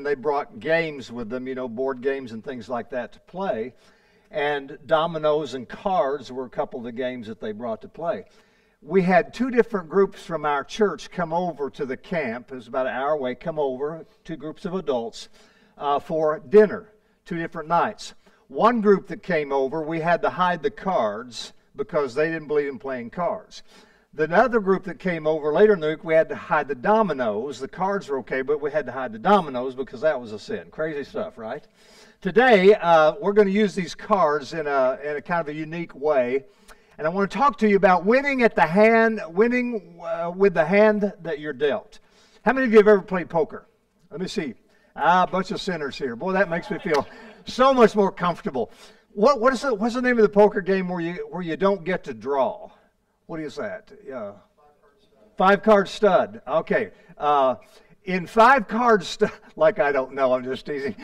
they brought games with them, board games and things like that to play. And dominoes and cards were a couple of the games that they brought to play. We had two different groups from our church come over to the camp. It was about an hour away. Come over, two groups of adults, for dinner, 2 different nights. One group that came over, we had to hide the cards because they didn't believe in playing cards. The other group that came over later in the week, we had to hide the dominoes. The cards were okay, but we had to hide the dominoes because that was a sin. Crazy stuff, right? Today, we're going to use these cards in a kind of a unique way. And I want to talk to you about winning with the hand that you're dealt. How many of you have ever played poker? Let me see. A bunch of sinners here. Boy, that makes me feel so much more comfortable. What's the name of the poker game where you don't get to draw? What is that? 5-card stud. Okay. In 5-card stud, like I don't know, I'm just teasing.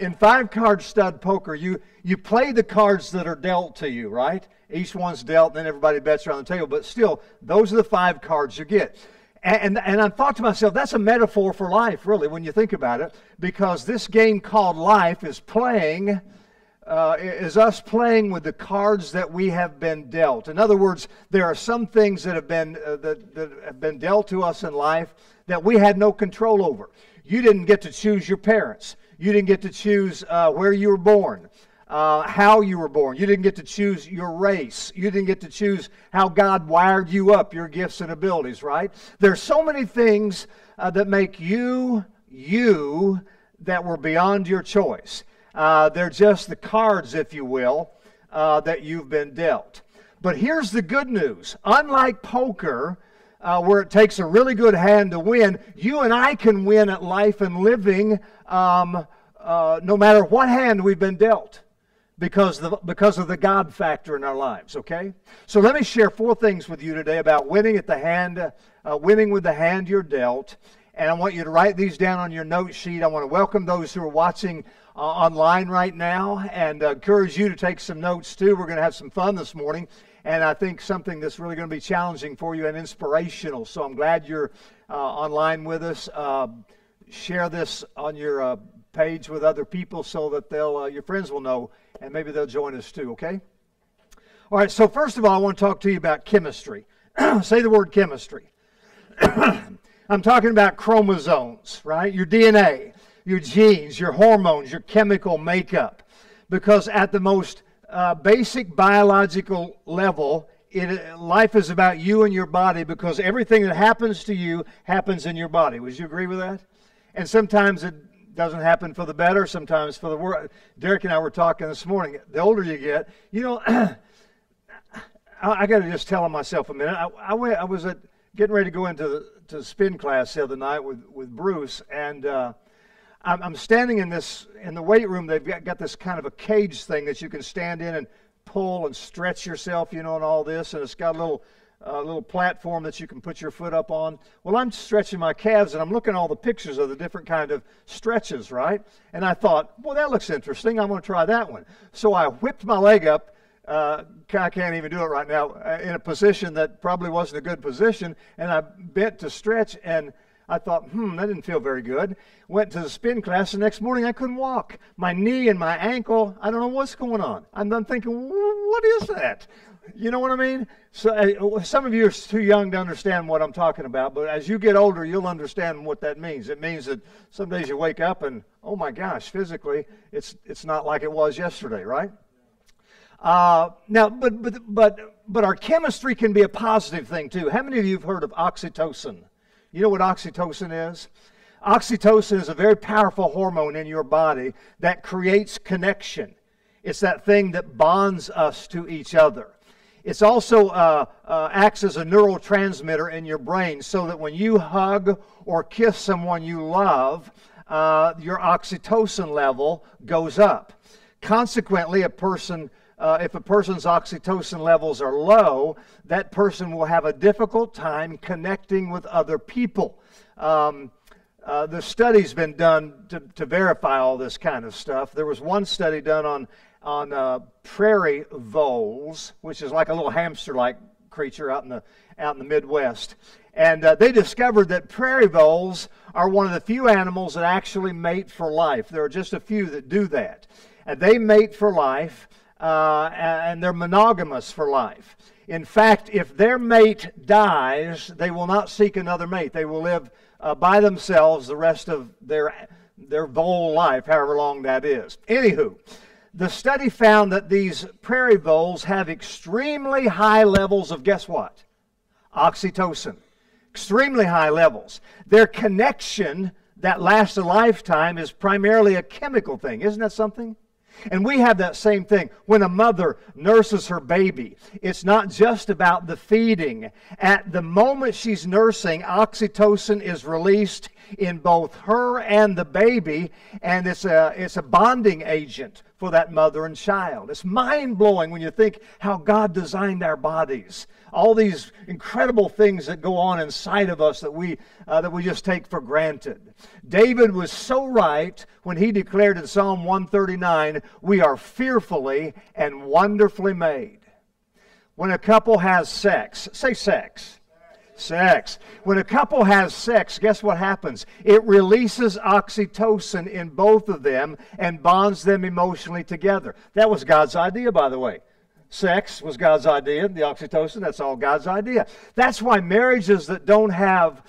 In 5-card stud poker, you play the cards that are dealt to you, right? Each one's dealt, and then everybody bets around the table. But still, those are the 5 cards you get. And I thought to myself, that's a metaphor for life, really, when you think about it, because this game called life is us playing with the cards that we have been dealt. In other words, there are some things that have been that have been dealt to us in life that we had no control over. You didn't get to choose your parents. You didn't get to choose where you were born. How you were born. You didn't get to choose your race. You didn't get to choose how God wired you up, your gifts and abilities, right? There's so many things that make you that were beyond your choice. They're just the cards, if you will, that you've been dealt. But here's the good news. Unlike poker, where it takes a really good hand to win, you and I can win at life and living no matter what hand we've been dealt. Because of the God factor in our lives, okay? So let me share 4 things with you today about winning with the hand you're dealt. And I want you to write these down on your note sheet. I want to welcome those who are watching online right now and encourage you to take some notes too. We're going to have some fun this morning. And I think something that's really going to be challenging for you and inspirational. So I'm glad you're online with us. Share this on your page with other people so that your friends will know, and maybe they'll join us too, okay? All right, so first of all, I want to talk to you about chemistry. Say the word chemistry. I'm talking about chromosomes, right? Your DNA, your genes, your hormones, your chemical makeup. Because at the most basic biological level, life is about you and your body, because everything that happens to you happens in your body. Would you agree with that? And sometimes it doesn't happen for the better, sometimes for the worse. Derek and I were talking this morning. The older you get, I got to just tell myself a minute. I was getting ready to go into the spin class the other night with Bruce, and I'm standing in the weight room. They've got this kind of a cage thing that you can stand in and pull and stretch yourself, and all this, and it's got a little platform that you can put your foot up on. Well, I'm stretching my calves, and I'm looking at all the pictures of the different kind of stretches, right? And I thought, well, that looks interesting. I'm going to try that one. So I whipped my leg up. I can't even do it right now, in a position that probably wasn't a good position, and I bent to stretch, and I thought, that didn't feel very good. Went to the spin class. The next morning, I couldn't walk. My knee and my ankle, I don't know what's going on. I'm done thinking, what is that? You know what I mean? So some of you are too young to understand what I'm talking about, but as you get older, you'll understand what that means. It means that some days you wake up and, oh my gosh, physically, it's not like it was yesterday, right? Now, but our chemistry can be a positive thing too. How many of you have heard of oxytocin? You know what oxytocin is? Oxytocin is a very powerful hormone in your body that creates connection. It's that thing that bonds us to each other. It's also acts as a neurotransmitter in your brain, so that when you hug or kiss someone you love, your oxytocin level goes up. Consequently, if a person's oxytocin levels are low, that person will have a difficult time connecting with other people. The study's been done to verify all this kind of stuff. There was one study done on prairie voles, which is like a little hamster-like creature out in the Midwest. And they discovered that prairie voles are one of the few animals that actually mate for life. There are just a few that do that. And they mate for life, and they're monogamous for life. In fact, if their mate dies, they will not seek another mate. They will live by themselves the rest of their vole life, however long that is. Anywho, the study found that these prairie voles have extremely high levels of, guess what? Oxytocin. Extremely high levels. Their connection that lasts a lifetime is primarily a chemical thing. Isn't that something? And we have that same thing. When a mother nurses her baby, it's not just about the feeding. At the moment she's nursing, oxytocin is released in both her and the baby, and it's a bonding agent for that mother and child. It's mind-blowing when you think how God designed our bodies. All these incredible things that go on inside of us that we just take for granted. David was so right when he declared in Psalm 139, "We are fearfully and wonderfully made." When a couple has sex, say sex. Sex. When a couple has sex, guess what happens? It releases oxytocin in both of them and bonds them emotionally together. That was God's idea, by the way. Sex was God's idea. The oxytocin, that's all God's idea. That's why marriages that don't have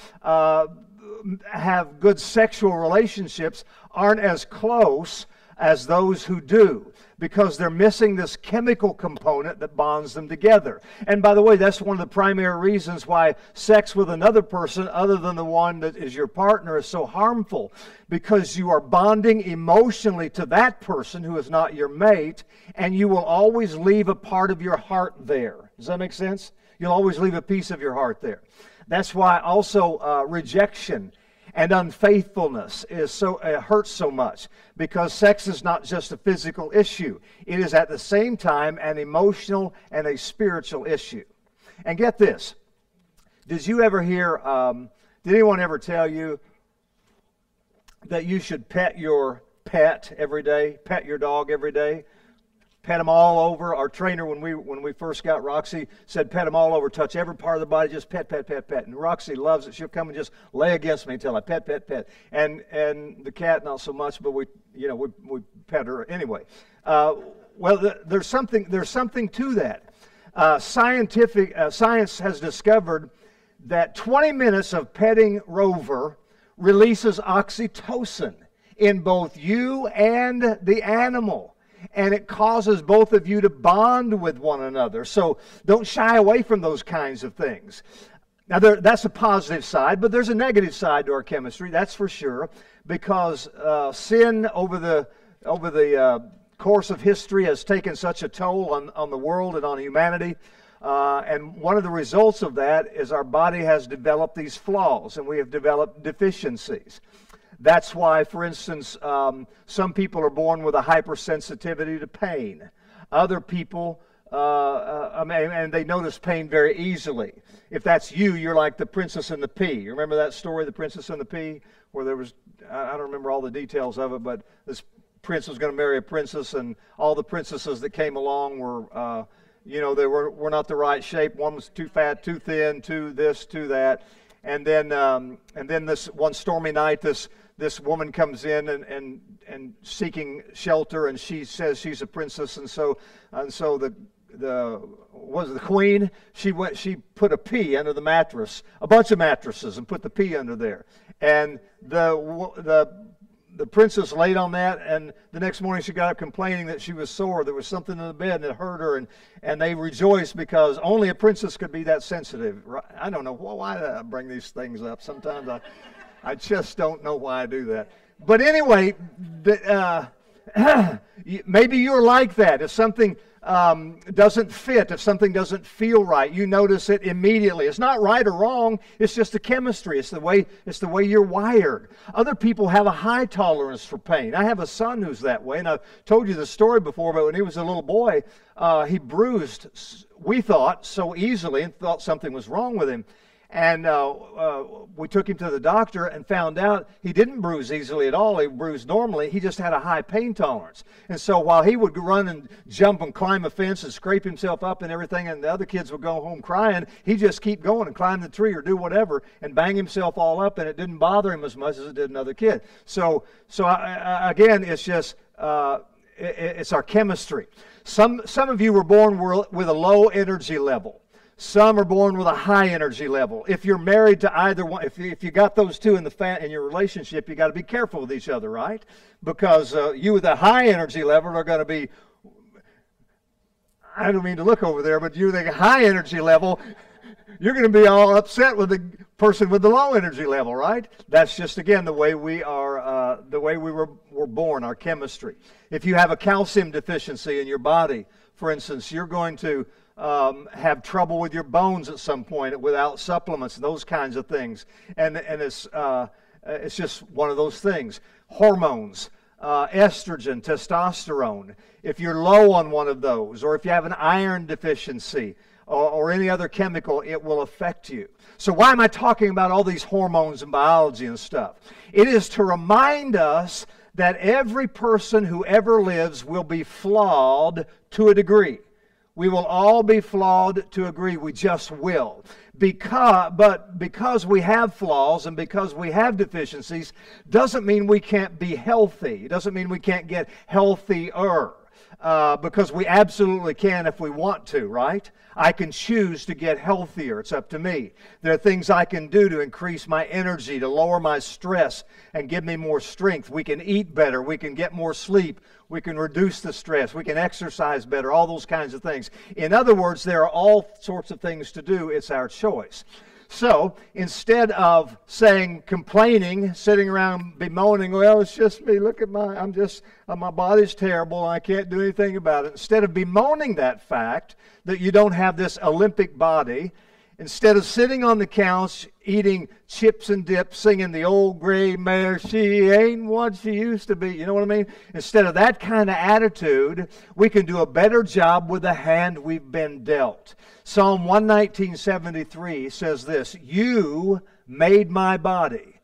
good sexual relationships aren't as close as those who do, because they're missing this chemical component that bonds them together. And by the way, that's one of the primary reasons why sex with another person other than the one that is your partner is so harmful, because you are bonding emotionally to that person who is not your mate, and you will always leave a part of your heart there. Does that make sense? You'll always leave a piece of your heart there. That's why also rejection and unfaithfulness hurts so much, because sex is not just a physical issue. It is at the same time an emotional and a spiritual issue. And get this. Did you ever hear, did anyone ever tell you that you should pet your pet every day, pet your dog every day? Pet them all over. Our trainer, when we first got Roxy, said pet them all over, touch every part of the body, just pet, pet, pet, pet. And Roxy loves it. She'll come and just lay against me until I pet, pet, pet. And the cat not so much, but we pet her anyway. Well, there's something to that. Science has discovered that 20 minutes of petting Rover releases oxytocin in both you and the animal. And it causes both of you to bond with one another. So don't shy away from those kinds of things. Now, that's a positive side, but there's a negative side to our chemistry, that's for sure, because sin over the course of history has taken such a toll on the world and on humanity. And one of the results of that is our body has developed these flaws, and we have developed deficiencies. That's why, for instance, some people are born with a hypersensitivity to pain. Other people, and they notice pain very easily. If that's you, you're like the Princess and the Pea. You remember that story, The Princess and the Pea, where there was, I don't remember all the details of it, but this prince was going to marry a princess, and all the princesses that came along were, they were not the right shape. One was too fat, too thin, too this, too that. And then this one stormy night, this woman comes in and seeking shelter, and she says she's a princess, and so the queen, she put a pea under the mattress, a bunch of mattresses, and put the pea under there, and the princess laid on that, and the next morning she got up complaining that she was sore. There was something in the bed and it hurt her, and they rejoiced because only a princess could be that sensitive. I don't know why do I bring these things up. Sometimes I just don't know why I do that. But anyway, maybe you're like that. If something doesn't fit, if something doesn't feel right, you notice it immediately. It's not right or wrong. It's just the chemistry. It's the way you're wired. Other people have a high tolerance for pain. I have a son who's that way, and I've told you the story before, but when he was a little boy, he bruised, we thought, so easily and thought something was wrong with him. And we took him to the doctor and found out he didn't bruise easily at all. He bruised normally. He just had a high pain tolerance. And so while he would run and jump and climb a fence and scrape himself up and everything, and the other kids would go home crying, he'd just keep going and climb the tree or do whatever and bang himself all up, and it didn't bother him as much as it did another kid. So again, it's just it's our chemistry. Some of you were born with a low energy level. Some are born with a high energy level. If you're married to either one, if you got those two in your relationship, you got to be careful with each other, right? Because you with a high energy level are going to be, I don't mean to look over there, but you with a high energy level, you're going to be all upset with the person with the low energy level, right? That's just, again, the way we are, the way we were born, our chemistry. If you have a calcium deficiency in your body, for instance, you're going to have trouble with your bones at some point without supplements, those kinds of things. And it's just one of those things. Hormones, estrogen, testosterone. If you're low on one of those, or if you have an iron deficiency, or any other chemical, it will affect you. So why am I talking about all these hormones and biology and stuff? It is to remind us that every person who ever lives will be flawed to a degree. We will all be flawed to a degree. We just will. Because we have flaws and because we have deficiencies, doesn't mean we can't be healthy. It doesn't mean we can't get healthier. Because we absolutely can if we want to, right? I can choose to get healthier. It's up to me. There are things I can do to increase my energy, to lower my stress, and give me more strength. We can eat better. We can get more sleep. We can reduce the stress. We can exercise better. All those kinds of things. In other words, there are all sorts of things to do. It's our choice. So, instead of complaining, sitting around bemoaning, well, it's just me, look at my body's terrible, and I can't do anything about it. Instead of bemoaning that fact that you don't have this Olympic body, instead of sitting on the couch, eating chips and dip, singing the old gray mare, she ain't what she used to be, you know what I mean? Instead of that kind of attitude, we can do a better job with the hand we've been dealt. Psalm 119:73 says this, "You made my body.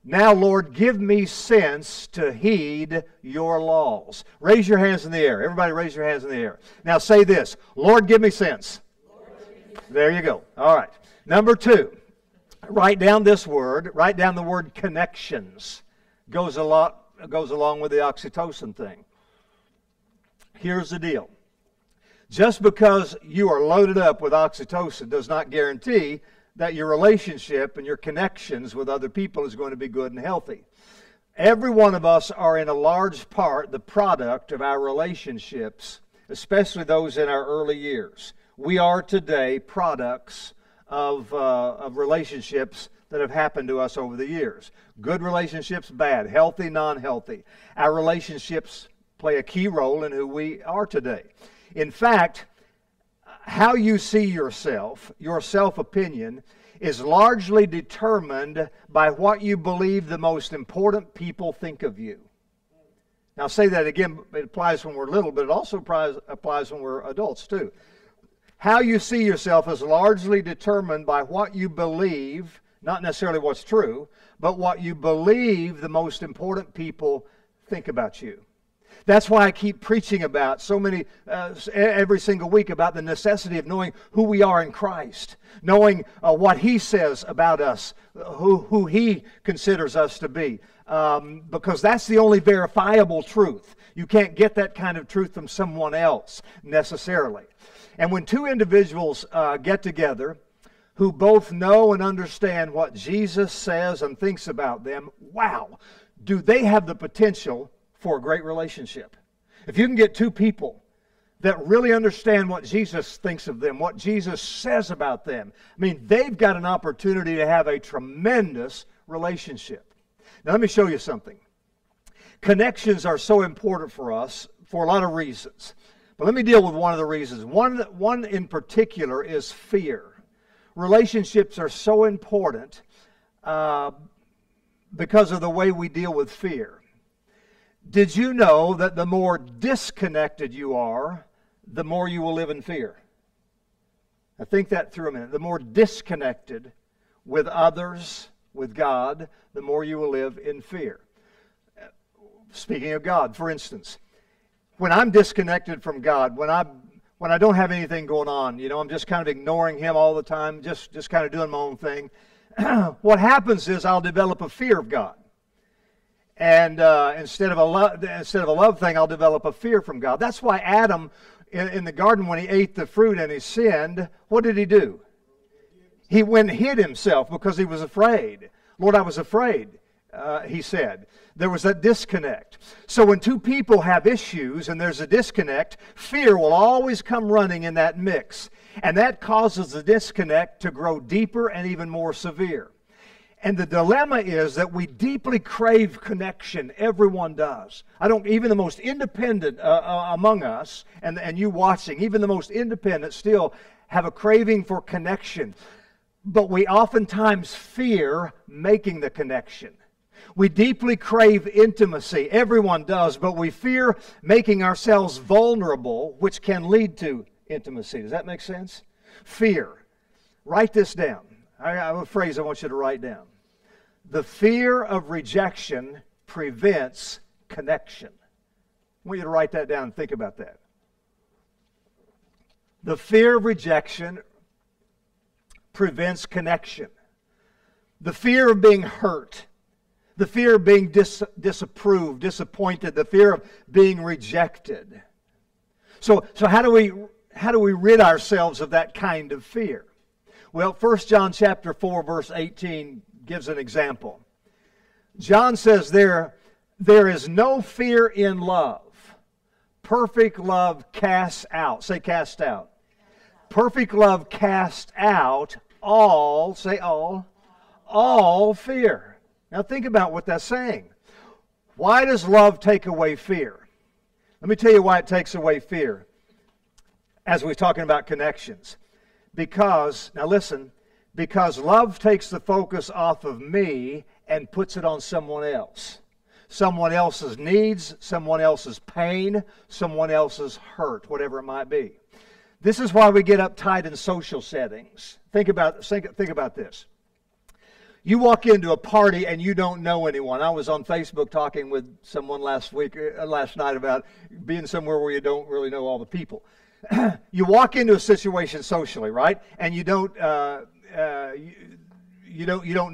Now, Lord, give me sense to heed your laws." Raise your hands in the air. Everybody raise your hands in the air. Now say this, "Lord, give me sense." There you go. All right. Number 2, write down this word. Write down the word connections. Goes along with the oxytocin thing. Here's the deal. Just because you are loaded up with oxytocin does not guarantee that your relationship and your connections with other people is going to be good and healthy. Every one of us are in a large part the product of our relationships, especially those in our early years. We are today products of relationships that have happened to us over the years. Good relationships, bad, healthy, non-healthy. Our relationships play a key role in who we are today. In fact, how you see yourself, your self-opinion, is largely determined by what you believe the most important people think of you. Now, I'll say that again. It applies when we're little, but it also applies when we're adults, too. How you see yourself is largely determined by what you believe, not necessarily what's true, but what you believe the most important people think about you. That's why I keep preaching about every single week about the necessity of knowing who we are in Christ, knowing what He says about us, who He considers us to be, because that's the only verifiable truth. You can't get that kind of truth from someone else necessarily. And when two individuals get together who both know and understand what Jesus says and thinks about them, wow, do they have the potential for a great relationship. If you can get two people that really understand what Jesus thinks of them, what Jesus says about them, I mean, they've got an opportunity to have a tremendous relationship. Now, let me show you something. Connections are so important for us for a lot of reasons. But let me deal with one of the reasons. One in particular is fear. Relationships are so important because of the way we deal with fear. Did you know that the more disconnected you are, the more you will live in fear? Now think that through a minute. The more disconnected with others, with God, the more you will live in fear. Speaking of God, for instance, when I'm disconnected from God, when I don't have anything going on, I'm just kind of ignoring Him all the time, just kind of doing my own thing, what happens is I'll develop a fear of God. And instead of a love thing, I'll develop a fear from God. That's why Adam, in the garden, when he ate the fruit and he sinned, what did he do? He went and hid himself because he was afraid. Lord, I was afraid, he said. There was that disconnect. So when two people have issues and there's a disconnect, fear will always come running in that mix. And that causes the disconnect to grow deeper and even more severe. And the dilemma is that we deeply crave connection. Everyone does. Even the most independent among us, and you watching, even the most independent still have a craving for connection. But we oftentimes fear making the connection. We deeply crave intimacy. Everyone does, but we fear making ourselves vulnerable, which can lead to intimacy. Does that make sense? Fear. Write this down. I have a phrase I want you to write down. The fear of rejection prevents connection. I want you to write that down and think about that. The fear of rejection prevents connection. The fear of being hurt, the fear of being disapproved, disappointed, the fear of being rejected. So how do we rid ourselves of that kind of fear? Well, 1 John chapter 4, verse 18 gives an example. John says there is no fear in love. Perfect love casts out. Say cast out. Perfect love casts out all, say all fear. Now think about what that's saying. Why does love take away fear? Let me tell you why it takes away fear as we're talking about connections. Because love takes the focus off of me and puts it on someone else. Someone else's needs, someone else's pain, someone else's hurt, whatever it might be. This is why we get uptight in social settings. Think about this. You walk into a party and you don't know anyone. I was on Facebook talking with someone last night about being somewhere where you don't really know all the people. You walk into a situation socially, right? And you don't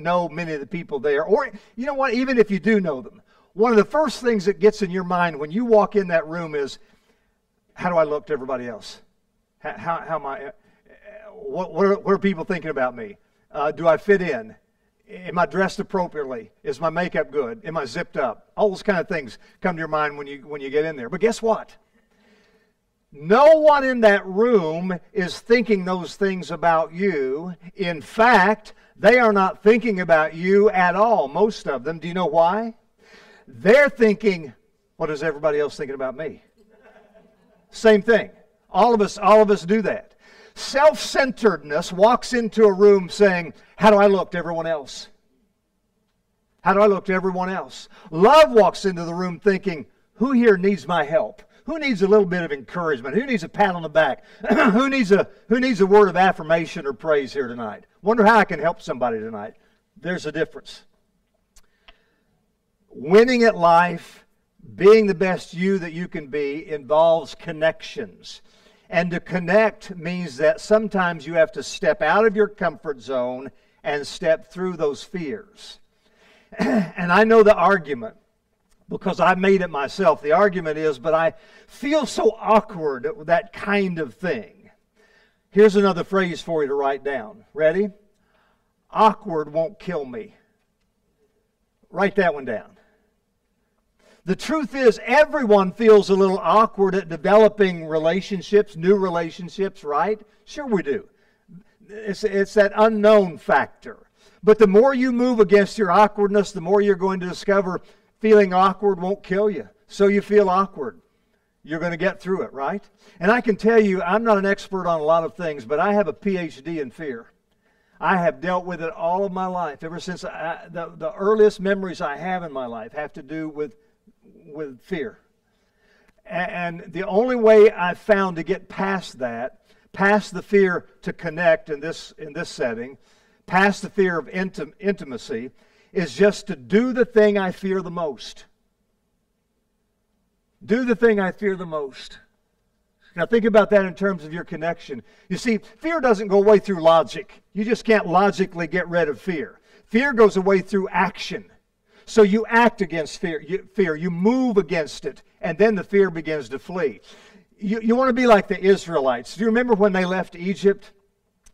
know many of the people there. Or you know what? Even if you do know them, one of the first things that gets in your mind when you walk in that room is, how do I look to everybody else? How am I? What are people thinking about me? Do I fit in? Am I dressed appropriately? Is my makeup good? Am I zipped up? All those kind of things come to your mind when you get in there. But guess what? No one in that room is thinking those things about you. In fact, they are not thinking about you at all, most of them. Do you know why? They're thinking, what is everybody else thinking about me? Same thing. All of us do that. Self-centeredness walks into a room saying, how do I look to everyone else? How do I look to everyone else? Love walks into the room thinking, who here needs my help? Who needs a little bit of encouragement? Who needs a pat on the back? Who needs a word of affirmation or praise here tonight? Wonder how I can help somebody tonight. There's a difference. Winning at life, being the best you that you can be, involves connections. And to connect means that sometimes you have to step out of your comfort zone and step through those fears. And I know the argument, because I made it myself. The argument is, but I feel so awkward with that kind of thing. Here's another phrase for you to write down. Ready? Awkward won't kill me. Write that one down. The truth is, everyone feels a little awkward at developing relationships, new relationships, right? Sure we do. It's that unknown factor. But the more you move against your awkwardness, the more you're going to discover feeling awkward won't kill you. So you feel awkward. You're going to get through it, right? And I can tell you, I'm not an expert on a lot of things, but I have a PhD in fear. I have dealt with it all of my life. Ever since the earliest memories I have in my life have to do with fear. And the only way I've found to get past that, past the fear to connect in this setting, past the fear of intimacy, is just to do the thing I fear the most. Do the thing I fear the most. Now think about that in terms of your connection. You see, fear doesn't go away through logic. You just can't logically get rid of fear. Fear goes away through action. So you act against fear. You move against it, and then the fear begins to flee. You want to be like the Israelites. Do you remember when they left Egypt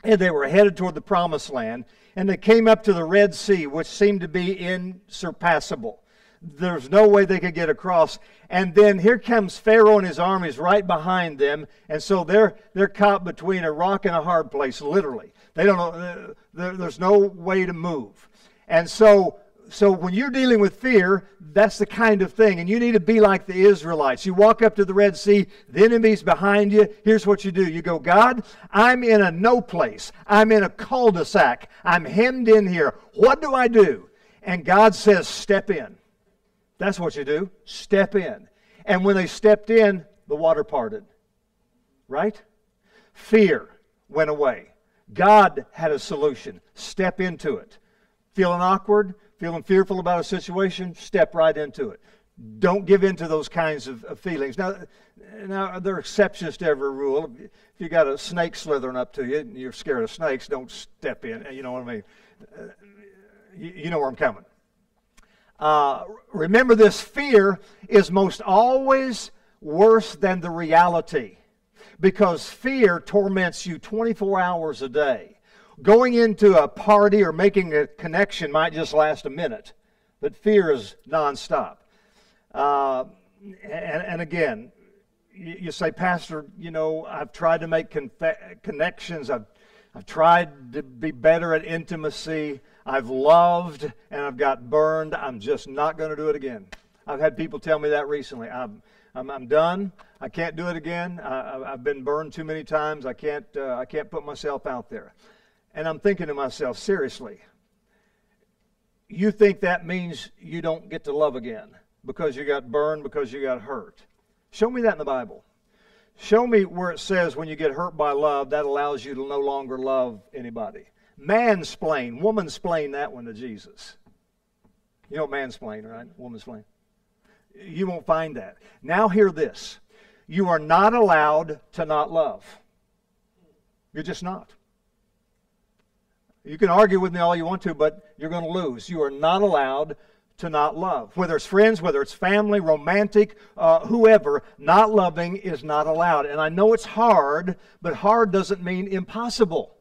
and they were headed toward the Promised Land, and they came up to the Red Sea, which seemed to be insurpassable? There's no way they could get across. And then here comes Pharaoh and his armies right behind them, and so they're caught between a rock and a hard place, literally. They don't know. There's no way to move. And so when you're dealing with fear, that's the kind of thing. And you need to be like the Israelites. You walk up to the Red Sea, the enemy's behind you. Here's what you do. You go, God, I'm in a no place. I'm in a cul-de-sac. I'm hemmed in here. What do I do? And God says, step in. That's what you do. Step in. And when they stepped in, the water parted. Right? Fear went away. God had a solution. Step into it. Feeling awkward? Feeling fearful about a situation? Step right into it. Don't give in to those kinds of feelings. Now, there are exceptions to every rule. If you got a snake slithering up to you and you're scared of snakes, don't step in. You know what I mean? You know where I'm coming. Remember, this fear is most always worse than the reality, because fear torments you 24 hours a day. Going into a party or making a connection might just last a minute, but fear is nonstop. And again, you say, Pastor, you know, I've tried to make connections. I've tried to be better at intimacy. I've loved and I've got burned. I'm just not going to do it again. I've had people tell me that recently. I'm done. I can't do it again. I've been burned too many times. I can't put myself out there. And I'm thinking to myself, seriously, you think that means you don't get to love again because you got burned, because you got hurt? Show me that in the Bible. Show me where it says when you get hurt by love, that allows you to no longer love anybody. Mansplain, womansplain that one to Jesus. You know mansplain, right? Womansplain. You won't find that. Now hear this. You are not allowed to not love. You're just not. You can argue with me all you want to, but you're going to lose. You are not allowed to not love. Whether it's friends, whether it's family, romantic, whoever, not loving is not allowed. And I know it's hard, but hard doesn't mean impossible.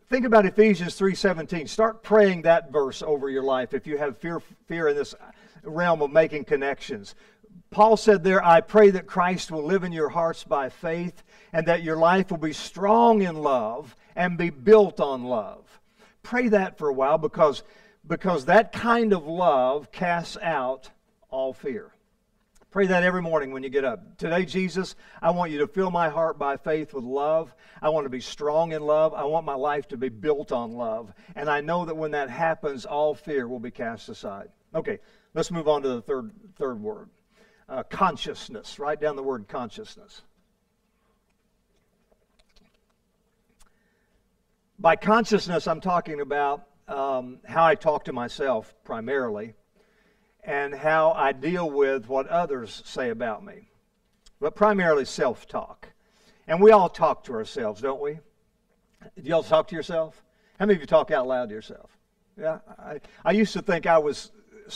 Think about Ephesians 3:17. Start praying that verse over your life if you have fear in this realm of making connections. Paul said there, I pray that Christ will live in your hearts by faith, and that your life will be strong in love and be built on love. Pray that for a while, because that kind of love casts out all fear. Pray that every morning when you get up. Today, Jesus, I want you to fill my heart by faith with love. I want to be strong in love. I want my life to be built on love. And I know that when that happens, all fear will be cast aside. Okay, let's move on to the third word. Consciousness. Write down the word consciousness. By consciousness, I'm talking about how I talk to myself primarily, and how I deal with what others say about me. But primarily self-talk. And we all talk to ourselves, don't we? Do you all talk to yourself? How many of you talk out loud to yourself? Yeah, I used to think I was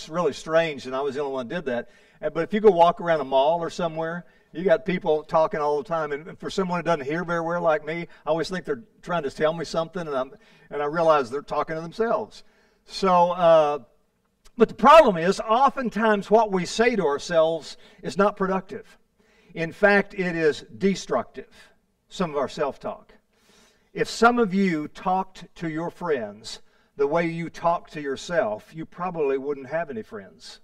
really strange and I was the only one who did that. But if you go walk around a mall or somewhere, you got people talking all the time. And for someone who doesn't hear very well like me, I always think they're trying to tell me something, and I realize they're talking to themselves. So, but the problem is, oftentimes what we say to ourselves is not productive. In fact, it is destructive, some of our self-talk. If some of you talked to your friends the way you talk to yourself, you probably wouldn't have any friends.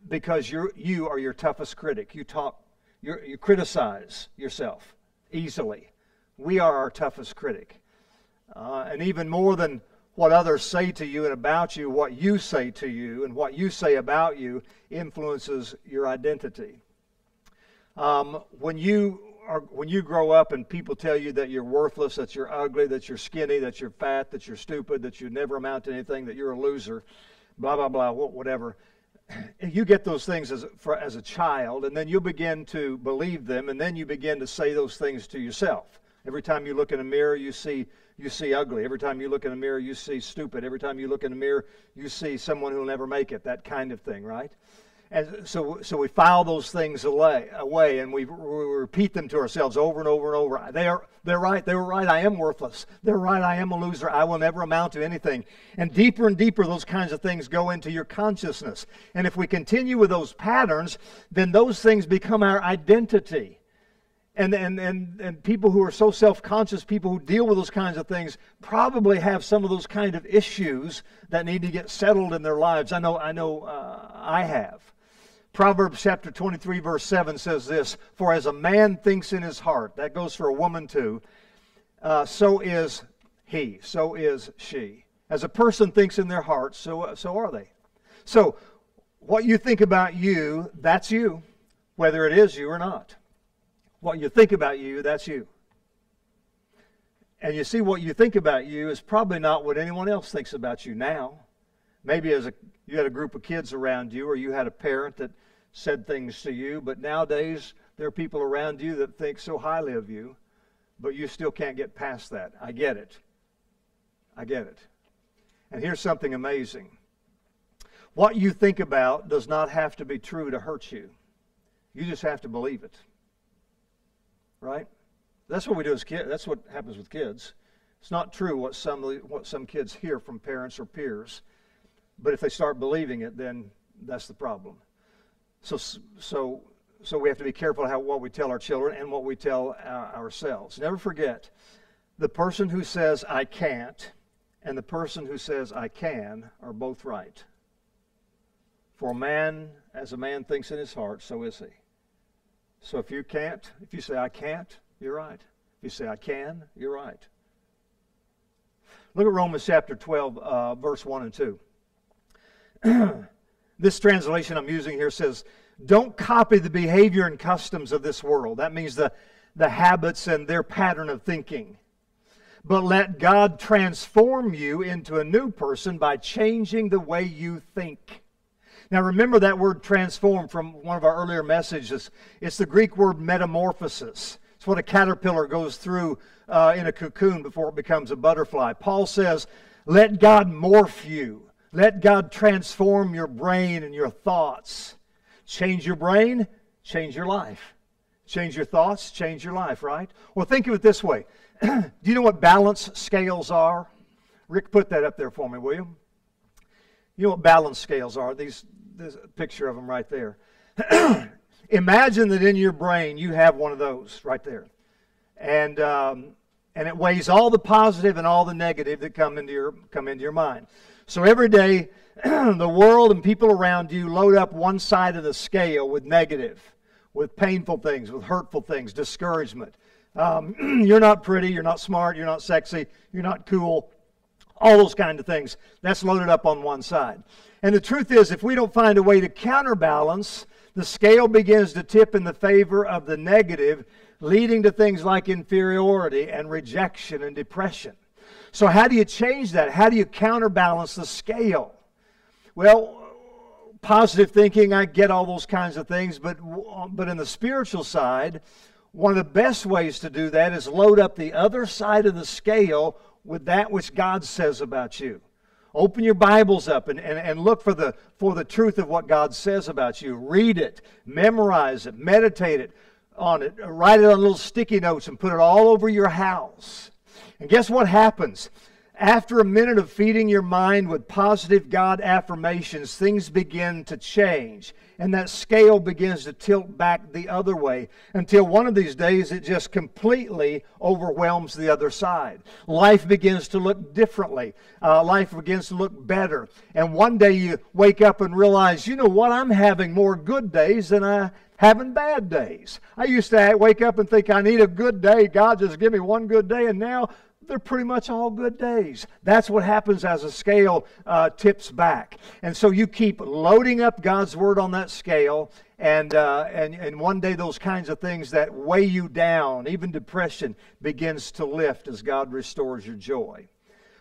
Because you are your toughest critic. You criticize yourself easily. We are our toughest critic. And even more than what others say to you and about you, what you say to you and what you say about you influences your identity. When you when you grow up and people tell you that you're worthless, that you're ugly, that you're skinny, that you're fat, that you're stupid, that you never amount to anything, that you're a loser, blah, blah, blah, whatever. You get those things as a child, and then you begin to believe them, and then you begin to say those things to yourself. Every time you look in a mirror, you see ugly. Every time you look in a mirror, you see stupid. Every time you look in a mirror, you see someone who will never make it, that kind of thing, right? And so we file those things away, and we repeat them to ourselves over and over and over. They're right. They were right. I am worthless. They're right. I am a loser. I will never amount to anything. And deeper, those kinds of things go into your consciousness. And if we continue with those patterns, then those things become our identity. And people who are so self-conscious, people who deal with those kinds of things, probably have some of those kind of issues that need to get settled in their lives. I know I have. Proverbs chapter 23, verse 7 says this, "For as a man thinks in his heart," that goes for a woman too, "so is he, so is she." As a person thinks in their heart, so are they. So what you think about you, that's you, whether it is you or not. What you think about you, that's you. And you see, what you think about you is probably not what anyone else thinks about you now. Maybe you had a group of kids around you, or you had a parent that said things to you, but nowadays there are people around you that think so highly of you, but you still can't get past that. I get it. I get it. And here's something amazing. What you think about does not have to be true to hurt you. You just have to believe it. Right? That's what we do as kids. That's what happens with kids. It's not true what some kids hear from parents or peers, but if they start believing it, then that's the problem. So we have to be careful what we tell our children and what we tell ourselves. Never forget, the person who says I can't and the person who says I can are both right. For a man, as a man thinks in his heart, so is he. So if you say I can't, you're right. If you say I can, you're right. Look at Romans chapter 12, verse 1 and 2. This translation I'm using here says, "Don't copy the behavior and customs of this world." That means the habits and their pattern of thinking. "But let God transform you into a new person by changing the way you think." Now remember that word transform from one of our earlier messages. It's the Greek word metamorphosis. It's what a caterpillar goes through in a cocoon before it becomes a butterfly. Paul says, let God morph you. Let God transform your brain and your thoughts. Change your brain, change your life. Change your thoughts, change your life, right? Well, think of it this way. Do you know what balance scales are? Rick, put that up there for me, will you? You know what balance scales are? There's a picture of them right there. Imagine that in your brain you have one of those right there. And it weighs all the positive and all the negative that come into your mind. So every day, the world and people around you load up one side of the scale with negative, with painful things, with hurtful things, discouragement. You're not pretty, you're not smart, you're not sexy, you're not cool. All those kind of things. That's loaded up on one side. And the truth is, if we don't find a way to counterbalance, the scale begins to tip in the favor of the negative, leading to things like inferiority and rejection and depression. So how do you change that? How do you counterbalance the scale? Well, positive thinking, I get all those kinds of things, but in the spiritual side, one of the best ways to do that is load up the other side of the scale with that which God says about you. Open your Bibles up and look for the truth of what God says about you. Read it, memorize it, meditate on it, write it on little sticky notes and put it all over your house. And guess what happens? After a minute of feeding your mind with positive God affirmations, things begin to change. And that scale begins to tilt back the other way until one of these days it just completely overwhelms the other side. Life begins to look differently. Life begins to look better. And one day you wake up and realize, you know what, I'm having more good days than I'm having bad days. I used to wake up and think I need a good day. God, just give me one good day. And now they're pretty much all good days. That's what happens as a scale tips back. And so you keep loading up God's Word on that scale, and one day those kinds of things that weigh you down, even depression, begins to lift as God restores your joy.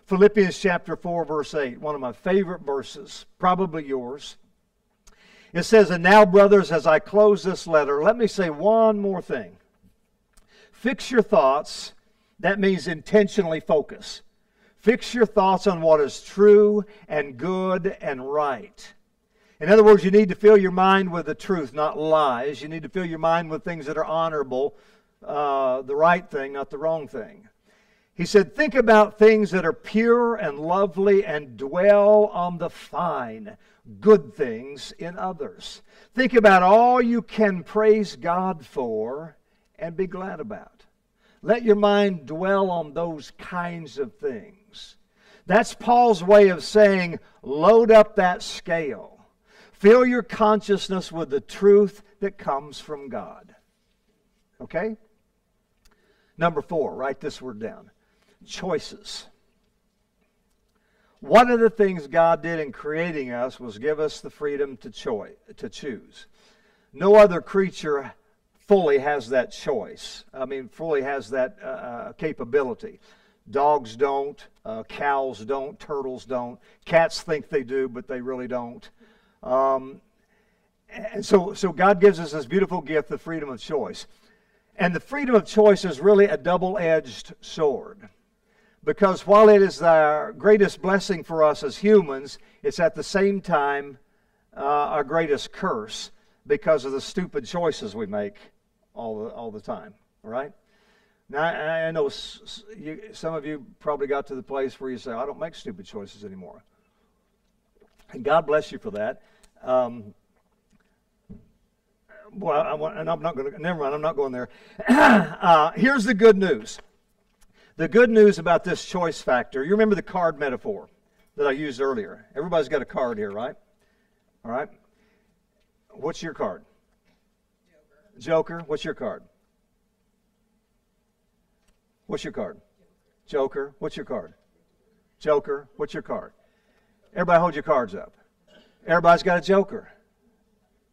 Philippians chapter 4, verse 8, one of my favorite verses, probably yours. It says, "And now, brothers, as I close this letter, let me say one more thing. Fix your thoughts." That means intentionally focus. Fix your thoughts on what is true and good and right. In other words, you need to fill your mind with the truth, not lies. You need to fill your mind with things that are honorable, the right thing, not the wrong thing. He said, think about things that are pure and lovely and dwell on the fine, good things in others. Think about all you can praise God for and be glad about. Let your mind dwell on those kinds of things. That's Paul's way of saying, load up that scale. Fill your consciousness with the truth that comes from God. Okay? Number 4, write this word down. Choices. One of the things God did in creating us was give us the freedom to choose. No other creature fully has that choice. Fully has that capability. Dogs don't, cows don't, turtles don't. Cats think they do, but they really don't. And so God gives us this beautiful gift, the freedom of choice. And the freedom of choice is really a double-edged sword. Because while it is our greatest blessing for us as humans, it's at the same time our greatest curse because of the stupid choices we make all the time. All right? Now, I know some of you probably got to the place where you say, I don't make stupid choices anymore. And God bless you for that. I'm not going there. Here's the good news. The good news about this choice factor, you remember the card metaphor that I used earlier. Everybody's got a card here, right? All right. What's your card? Joker. What's your card? What's your card? Joker. What's your card? Joker. What's your card? Everybody hold your cards up. Everybody's got a joker.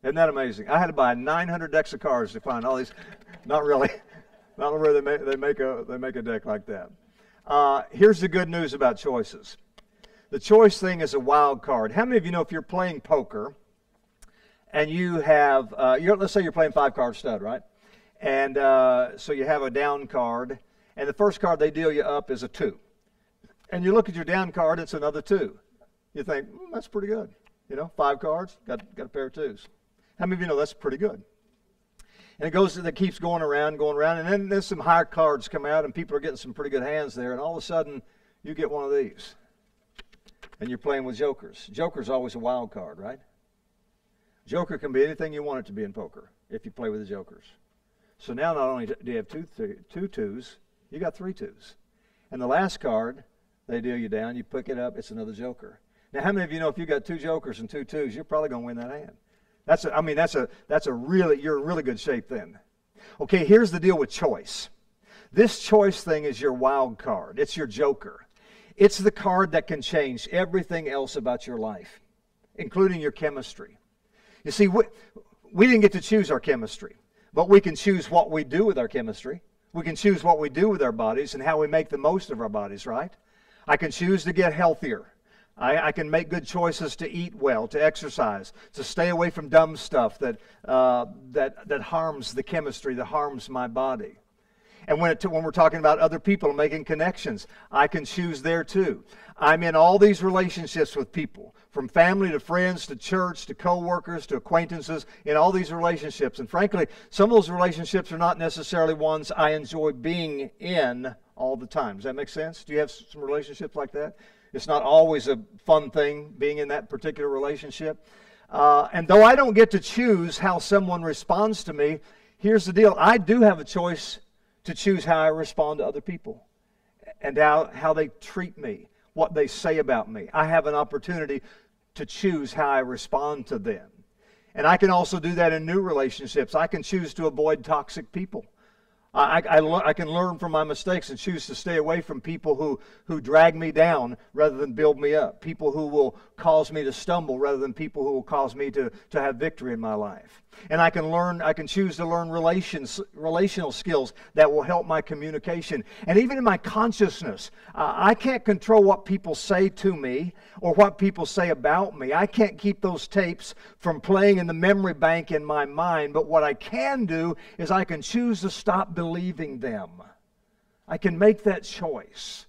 Isn't that amazing? I had to buy 900 decks of cards to find all these. Not really. Not really. They make a deck like that. Here's the good news about choices. The choice thing is a wild card. How many of you know if you're playing poker and you have, let's say you're playing 5-card stud, right? And so you have a down card, and the first card they deal you up is a 2. And you look at your down card, it's another 2. You think, that's pretty good. 5 cards, got a pair of 2s. How many of you know that's pretty good? And it keeps going around, and then there's some higher cards come out, and people are getting some pretty good hands there, and all of a sudden, you get one of these. And you're playing with jokers. Joker's always a wild card, right? Joker can be anything you want it to be in poker if you play with the jokers. So now not only do you have two 2s, you got 3 2s. And the last card, they deal you down, you pick it up, it's another joker. Now, how many of you know if you got 2 jokers and 2 2s, you're probably going to win that hand? You're in really good shape then. Okay, here's the deal with choice. This choice thing is your wild card. It's your joker. It's the card that can change everything else about your life, including your chemistry. You see, we didn't get to choose our chemistry, but we can choose what we do with our chemistry. We can choose what we do with our bodies and how we make the most of our bodies, right? I can choose to get healthier. I can make good choices to eat well, to exercise, to stay away from dumb stuff that harms the chemistry, that harms my body. And when we're talking about other people and making connections, I can choose there too. I'm in all these relationships with people, from family to friends to church to co-workers to acquaintances, in all these relationships. And frankly, some of those relationships are not necessarily ones I enjoy being in all the time. Does that make sense? Do you have some relationships like that? It's not always a fun thing being in that particular relationship. And though I don't get to choose how someone responds to me, here's the deal. I do have a choice to choose how I respond to other people and how they treat me, what they say about me. I have an opportunity to choose how I respond to them. And I can also do that in new relationships. I can choose to avoid toxic people. I can learn from my mistakes and choose to stay away from people who drag me down rather than build me up. People who will cause me to stumble rather than people who will cause me to have victory in my life. And I can choose to learn relational skills that will help my communication. And even in my consciousness, I can't control what people say to me or what people say about me. I can't keep those tapes from playing in the memory bank in my mind. But what I can do is I can choose to stop believing them. I can make that choice.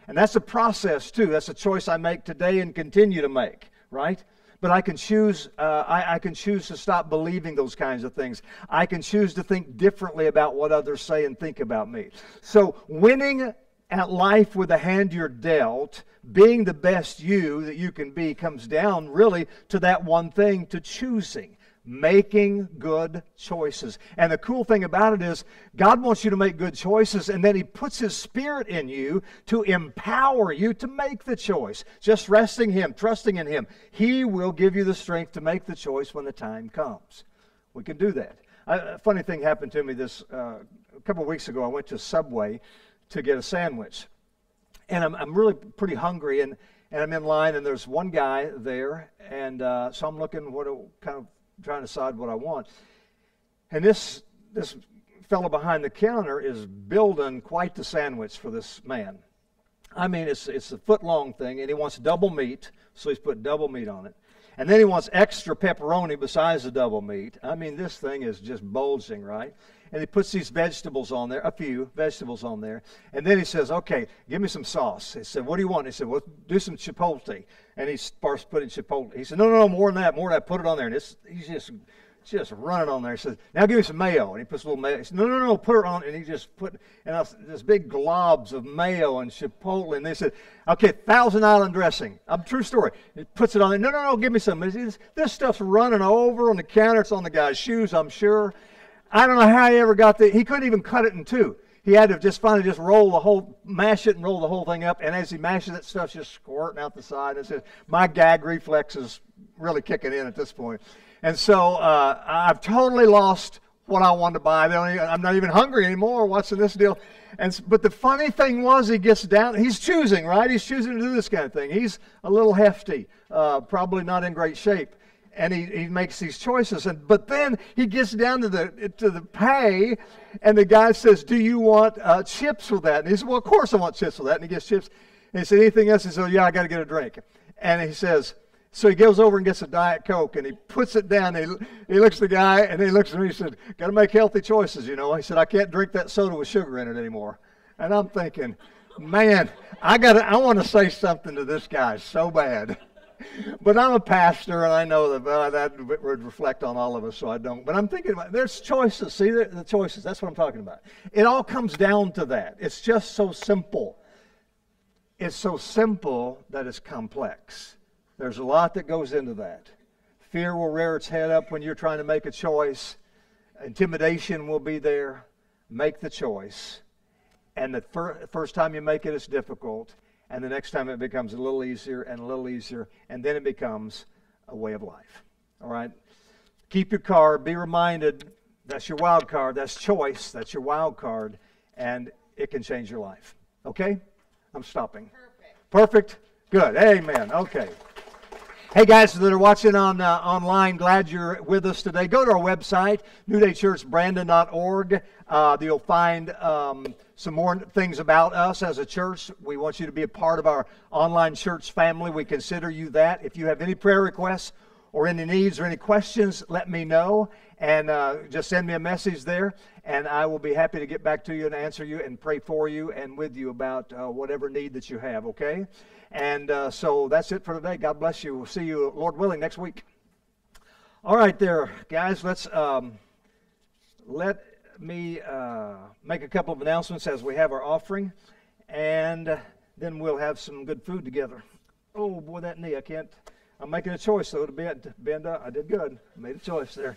And that's a process too. That's a choice I make today and continue to make, right? But I can choose. I can choose to stop believing those kinds of things. I can choose to think differently about what others say and think about me. So winning at life with the hand you're dealt, being the best you that you can be, comes down really to that one thing: to choosing. Making good choices. And the cool thing about it is God wants you to make good choices, and then He puts His Spirit in you to empower you to make the choice. Just resting Him, trusting in Him. He will give you the strength to make the choice when the time comes. We can do that. A funny thing happened to me a couple of weeks ago. I went to Subway to get a sandwich. And I'm really pretty hungry, and I'm in line, and there's one guy there, and so I'm looking trying to decide what I want. And this fellow behind the counter is building quite the sandwich for this man. I mean, it's a foot-long thing, and he wants double meat, so he's put double meat on it. And then he wants extra pepperoni besides the double meat. I mean, this thing is just bulging, right? And he puts these vegetables on there, a few vegetables on there. And then he says, okay, give me some sauce. He said, what do you want? He said, well, do some chipotle. And he starts putting chipotle. He said, no, more than that, put it on there. And he's just running on there. He says, now give me some mayo. And he puts a little mayo. He said, no, put it on. And he just put this big globs of mayo and chipotle. And they said, okay, Thousand Island dressing. True story. He puts it on there. No, give me some. This stuff's running over on the counter. It's on the guy's shoes, I'm sure. I don't know how he ever got he couldn't even cut it in two. He had to finally mash it and roll the whole thing up. And as he mashes it, stuff's just squirting out the side. And my gag reflex is really kicking in at this point. And so I've totally lost what I wanted to buy. I'm not even hungry anymore watching this deal. But the funny thing was, he gets down. He's choosing, right? He's choosing to do this kind of thing. He's a little hefty, probably not in great shape. And he makes these choices, but then he gets down to the pay, and the guy says, "Do you want chips with that?" And he says, "Well, of course I want chips with that." And he gets chips. And he said, "Anything else?" He said, "Yeah, I got to get a drink." And he says, so he goes over and gets a Diet Coke, and he puts it down. He looks at the guy, and he looks at me. He said, "Got to make healthy choices, you know." He said, "I can't drink that soda with sugar in it anymore." And I'm thinking, man, I want to say something to this guy so bad. But I'm a pastor, and I know that would reflect on all of us, so I don't. But I'm thinking about there's choices. See, the choices. That's what I'm talking about. It all comes down to that. It's just so simple. It's so simple that it's complex. There's a lot that goes into that. Fear will rear its head up when you're trying to make a choice. Intimidation will be there. Make the choice. And the first time you make it, it's difficult. And the next time it becomes a little easier and a little easier, and then it becomes a way of life. All right? Keep your card. Be reminded that's your wild card. That's choice. That's your wild card, and it can change your life. Okay? I'm stopping. Perfect? Good. Amen. Okay. Hey guys that are watching online, glad you're with us today. Go to our website, newdaychurchbrandon.org. You'll find some more things about us as a church. We want you to be a part of our online church family. We consider you that. If you have any prayer requests or any needs or any questions, let me know. And just send me a message there, and I will be happy to get back to you and answer you and pray for you and with you about whatever need that you have, okay? And so that's it for today. God bless you. We'll see you, Lord willing, next week. All right there, guys. Let me make a couple of announcements as we have our offering, and then we'll have some good food together. Oh, boy, that knee, I'm making a choice, though, to bend up. I did good. I made a choice there.